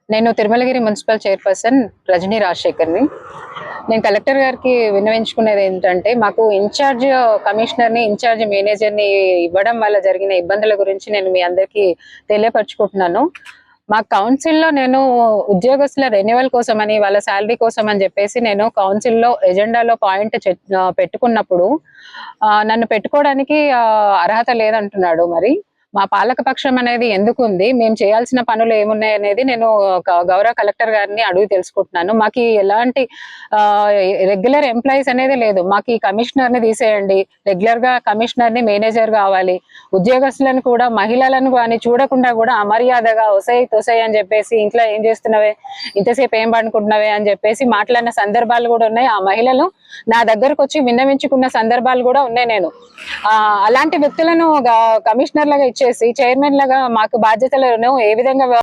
నేను Tirumalagiri municipal chairperson Rajani రాజశేఖర్ని. నేను collector గారికి విన్నవించుకునేది ఏంటంటే, మాకు ఇన్ఛార్జ్ కమిషనర్ని, ఇన్ఛార్జ్ మేనేజర్ని ఇవ్వడం వల్ల జరిగిన ఇబ్బందుల గురించి నేను మీ అందరికీ తెలియపరుచుకుంటున్నాను. మా కౌన్సిల్లో నేను ఉద్యోగస్తుల రెన్యువల్ కోసమని, వాళ్ళ శాలరీ కోసం అని చెప్పేసి నేను కౌన్సిల్లో ఎజెండాలో పాయింట్ పెట్టుకున్నప్పుడు నన్ను పెట్టుకోవడానికి అర్హత లేదంటున్నాడు. మరి మా పాలకపక్షం అనేది ఎందుకుంది, మేము చేయాల్సిన పనులు ఏమున్నాయి అనేది నేను గౌరవ కలెక్టర్ గారిని అడిగి తెలుసుకుంటున్నాను. మాకు ఎలాంటి రెగ్యులర్ ఎంప్లాయీస్ అనేది లేదు. మాకు ఈ కమిషనర్ ని తీసేయండి, రెగ్యులర్ గా కమిషనర్ ని మేనేజర్ కావాలి. ఉద్యోగస్తులను కూడా, మహిళలను కానీ చూడకుండా కూడా అమర్యాదగా ఒసై తొసై అని చెప్పేసి, ఇంట్లో ఏం చేస్తున్నవే, ఇంతసేపు ఏం పండుకుంటున్నవే అని చెప్పేసి మాట్లాడిన సందర్భాలు కూడా ఉన్నాయి. ఆ మహిళలు నా దగ్గరకు వచ్చి విన్నవించుకున్న సందర్భాలు కూడా ఉన్నాయి. నేను అలాంటి వ్యక్తులను కమిషనర్ లాగా ఇచ్చేసి చైర్మన్ లాగా మాకు బాధ్యతలను ఏ విధంగా